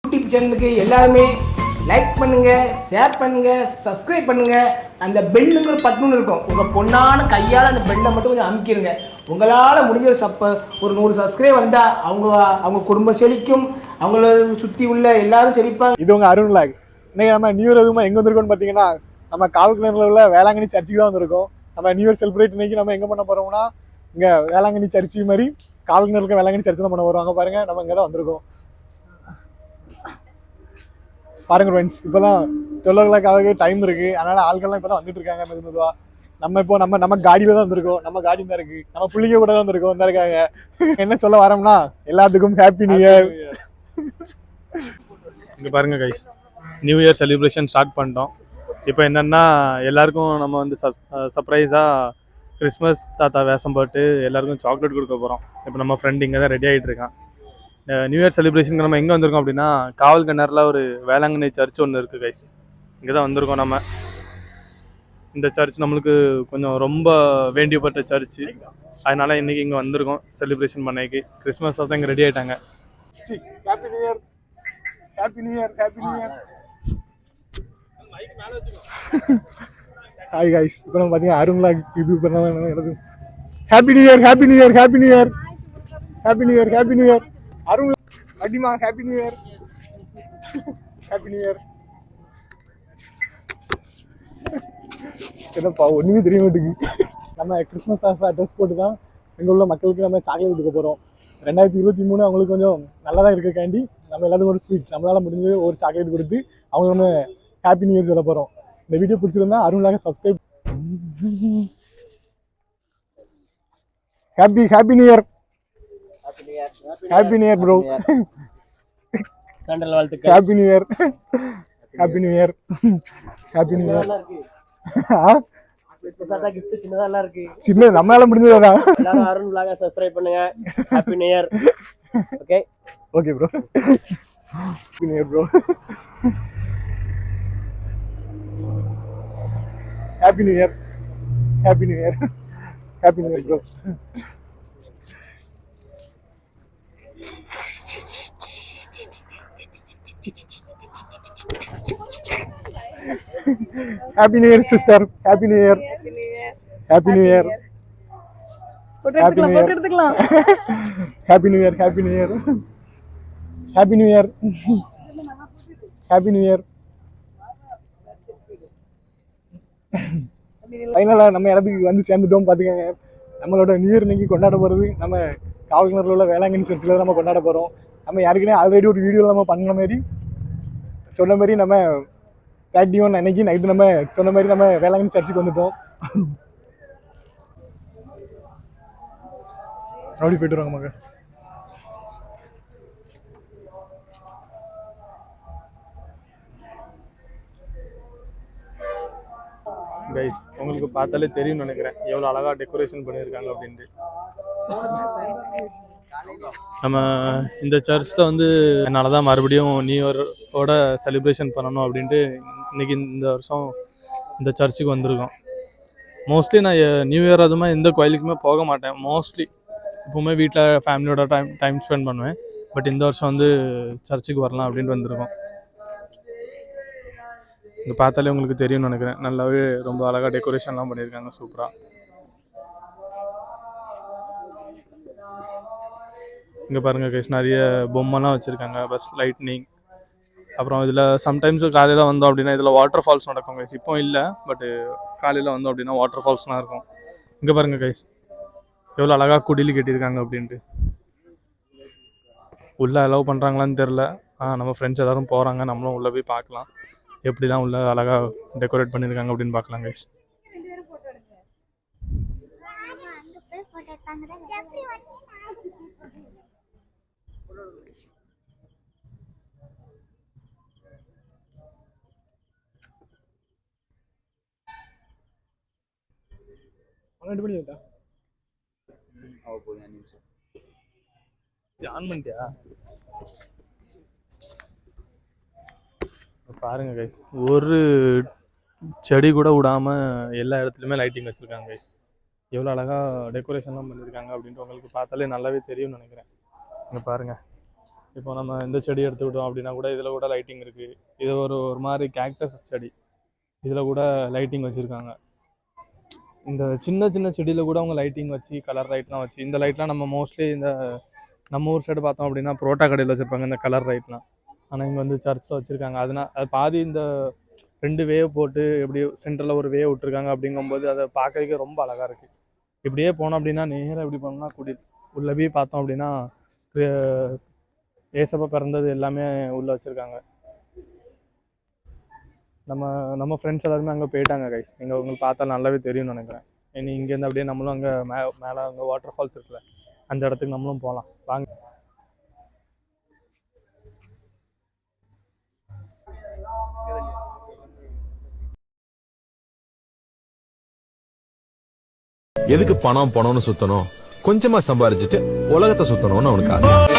YouTube சேனலுக்கு எல்லாருமே like பண்ணுங்க, ஷேர் பண்ணுங்க, சப்ஸ்கிரைப் பண்ணுங்க. அந்த பெல்லுங்கிற பட்டன் இருக்கும், உங்கள் பொண்ணான கையால் அந்த பெல்லை மட்டும் கொஞ்சம் அமுக்கிடுங்க. உங்களால் முடிஞ்ச ஒரு 100 சப்ஸ்கிரைப் வந்தால் அவங்க குடும்பம் செழிக்கும், அவங்கள சுற்றி உள்ள எல்லாரும் செழிப்பாங்க. இது உங்கள் அருண் லாக். இன்னைக்கு நம்ம நியூ இயர் எதுவுமே எங்கே வந்திருக்கோம்னு பார்த்தீங்கன்னா, நம்ம காவல்கிணறுல உள்ள வேளாங்கண்ணி சர்ச்சுக்கு தான் வந்திருக்கோம். நம்ம நியூ இயர் செலிப்ரேட் இன்னைக்கு நம்ம எங்கே பண்ண போகிறோம்னா, இங்கே வேளாங்கண்ணி சர்ச்சு மாதிரி காவல்கிணறுக்கு வேளாங்கண்ணி சர்ச்சு தான் பண்ண வருவாங்க. பாருங்க, நம்ம இங்கே தான் வந்திருக்கோம். பாருங்க ஃப்ரெண்ட்ஸ், இப்போ தான் 12 o'clock ஆக டைம் இருக்குது. அதனால் ஆட்கள்லாம் இப்போ தான் வந்துட்டு இருக்காங்க மெதுவாக. நம்ம இப்போ நம்ம காடியில் தான் வந்திருக்கோம். நம்ம காடி தான் இருக்குது. நம்ம பிள்ளைங்க கூட தான் வந்திருக்கோம், வந்தா இருக்காங்க. என்ன சொல்ல வரோம்னா, எல்லாத்துக்கும் ஹாப்பி நியூ இயர். இங்கே பாருங்கள் guys, new year celebration start பண்ணிட்டோம். இப்போ என்னென்னா எல்லாருக்கும் நம்ம வந்து சர்ப்ரைஸாக கிறிஸ்மஸ் தாத்தா வேஷம் போட்டு எல்லாருக்கும் சாக்லேட் கொடுக்க போகிறோம். இப்போ நம்ம ஃப்ரெண்ட் இங்கே தான் ரெடி ஆகிட்டு இருக்கான். நியூ இயர் செலிப்ரேஷனுக்கு நம்ம எங்கே வந்திருக்கோம் அப்படின்னா, காவல்கிணறுல ஒரு வேளாங்கண்ணி சர்ச் ஒன்று இருக்குது கைஸ். இங்கே தான் வந்திருக்கோம் நம்ம. இந்த சர்ச் நம்மளுக்கு கொஞ்சம் ரொம்ப வேண்டியப்பட்ட சர்ச்சு. அதனால் இன்றைக்கி இங்கே வந்திருக்கோம் செலிப்ரேஷன் பண்ணைக்கு. கிறிஸ்மஸ் தான் இங்கே ரெடி ஆகிட்டாங்க. Happy new year, happy new year, happy new year. Hi guys, இப்போ நம்ம பார்த்தீங்கன்னா அருண் லாக் இது பண்ணலாம். Happy new year, happy new year, happy new year, happy new year, happy new year. Arun அடிமா, happy new year, happy new year. என்னப்பா ஒன்றுமே தெரிய மாட்டேங்குது. நம்ம கிறிஸ்மஸ் தாத்தா ட்ரெஸ் போட்டு தான் எங்கள் உள்ள மக்களுக்கு நம்ம சாக்லேட் கொடுக்க போகிறோம். 2023 அவங்களுக்கு கொஞ்சம் நல்லதாக இருக்கக்காண்டி நம்ம எல்லாத்துக்கும் ஒரு ஸ்வீட் நம்மளால் முடிஞ்சு ஒரு சாக்லேட் கொடுத்து அவங்க நம்ம ஹாப்பி நியூ இயர் சொல்ல போகிறோம். இந்த வீடியோ பிடிச்சிருந்தா அருண்லாக subscribe. Happy new year, happy new year bro. Happy new year, happy new year, happy new year. சின்ன நம்மளால முடிஞ்சதா. எல்லாரும் அருண் vlog சப்ஸ்கிரைப் பண்ணுங்க. Happy new year. Okay okay bro. Happy new year bro. Happy new year, happy new year, happy new year bro. Happy new year sister, happy new year, happy new year, happy new year, happy new year, happy new year, happy new year, happy new year. ஃபைனலாக நம்ம இடத்துக்கு வந்து சேர்ந்துட்டோம். பார்த்துக்கங்க, நம்மளோட new year இன்னைக்கு கொண்டாட போகிறது நம்ம காவல்கிணறுல உள்ள வேளாங்கண்ணி சர்ச்சில் நம்ம கொண்டாட போகிறோம். நம்ம யாருக்குன்னே ஆல்ரெடி ஒரு வீடியோவில் நம்ம பண்ண மாதிரி சொன்ன மாதிரி நம்ம தேர்ட்டியும் அன்னைக்கு நைட்டு நம்ம சொன்ன மாதிரி நம்ம வேளாங்கண்ணி சர்ச்சுக்கு வந்துட்டோம். அப்படி போயிட்டு வருவாங்க மக. கைஸ், உங்களுக்கு பார்த்தாலே தெரியும்னு நினைக்கிறேன் எவ்வளோ அழகாக டெக்கரேஷன் பண்ணியிருக்காங்க அப்படின்ட்டு. நம்ம இந்த சர்ச்சில் வந்து என்னால் தான் மறுபடியும் நியூ இயரோட செலிப்ரேஷன் பண்ணணும் அப்படின்ட்டு இன்றைக்கி இந்த வருஷம் இந்த சர்ச்சுக்கு வந்திருக்கோம். மோஸ்ட்லி நான் நியூ இயர் அதுமாதிரி எந்த கோயிலுக்குமே போக மாட்டேன். மோஸ்ட்லி எப்போவுமே வீட்டில் ஃபேமிலியோட டைம் ஸ்பெண்ட் பண்ணுவேன். பட் இந்த வருஷம் வந்து சர்ச்சுக்கு வரலாம் அப்படின்ட்டு வந்திருக்கோம். இங்கே பார்த்தாலே உங்களுக்கு தெரியும்னு நினைக்கிறேன், நல்லாவே ரொம்ப அழகாக டெக்கரேஷன்லாம் பண்ணியிருக்காங்க, சூப்பராக. இங்கே பாருங்கள் கைஸ், நிறைய பொம்மைலாம் வச்சுருக்காங்க, பஸ் லைட்னிங். அப்புறம் இதில் சம்டைம்ஸ் காலையில் வந்தோம் அப்படின்னா இதில் வாட்டர் ஃபால்ஸ் நடக்கும் கைஸ். இப்போ இல்லை, பட்டு காலையில் வந்தோம் அப்படின்னா வாட்டர் ஃபால்ஸ்லாம் இருக்கும். இங்கே பாருங்கள் கைஸ், எவ்வளோ அழகாக குடிலி கட்டியிருக்காங்க அப்படின்ட்டு. உள்ளே அலோவ் பண்ணுறாங்களான்னு தெரில. நம்ம ஃப்ரெண்ட்ஸ் எல்லோரும் போகிறாங்க, நம்மளும் உள்ளே போய் பார்க்கலாம் எப்படி தான் உள்ள அழகாக டெக்கரேட் பண்ணியிருக்காங்க அப்படின்னு பார்க்கலாம் கைஸ். ஆன் பண்ணிட்டியா? பாருங்க கைஸ், ஒரு செடி கூட விடாமல் எல்லா இடத்துலையுமே லைட்டிங் வச்சுருக்காங்க கைஸ். எவ்வளோ அழகாக டெக்கரேஷன்லாம் பண்ணியிருக்காங்க அப்படின்ட்டு உங்களுக்கு பார்த்தாலே நல்லாவே தெரியும்னு நினைக்கிறேன். இங்கே பாருங்கள், இப்போ நம்ம இந்த செடி எடுத்துக்கிட்டோம் அப்படின்னா கூட இதில் கூட லைட்டிங் இருக்குது. இது ஒரு ஒரு மாதிரி கேக்டஸ் செடி, இதில் கூட லைட்டிங் வச்சுருக்காங்க. இந்த சின்ன சின்ன செடியில் கூட அவங்க லைட்டிங் வச்சு கலர் லைட்லாம் வச்சு, இந்த லைட்லாம் நம்ம மோஸ்ட்லி இந்த நம்ம ஊர் சைடு பார்த்தோம் அப்படின்னா புரோட்டா கடையில் வச்சுருப்பாங்க இந்த கலர் லைட்லாம். ஆனால் இங்கே வந்து சர்ச்சில் வச்சுருக்காங்க. அது பாதி இந்த 2 வேவ் போட்டு எப்படி சென்டரில் ஒரு வேவ் விட்டுருக்காங்க. அப்படிங்கும்போது அதை பார்க்கறதுக்கு ரொம்ப அழகாக இருக்குது. இப்படியே போனோம் அப்படின்னா நேராக எப்படி போனோம்னா உள்ளே போய் பார்த்தோம் அப்படின்னா ஏசப்பா பிறந்தது எல்லாமே உள்ளே வச்சுருக்காங்க. நம்ம ஃப்ரெண்ட்ஸ் எல்லாருமே அங்கே போயிட்டாங்க கைஸ். நீங்கள் உங்களுக்கு பார்த்தா நல்லாவே தெரியும்னு நினைக்கிறேன். இனி இங்கேருந்து அப்படியே நம்மளும் அங்கே மேலே அங்கே வாட்டர் ஃபால்ஸ் இருக்குல்ல, அந்த இடத்துக்கு நம்மளும் போகலாம் வாங்க. எதுக்கு பணம்னு சுத்தணும், கொஞ்சமா சம்பாரிச்சுட்டு உலகத்தை சுத்தணும்னு அவனுக்கு ஆசை.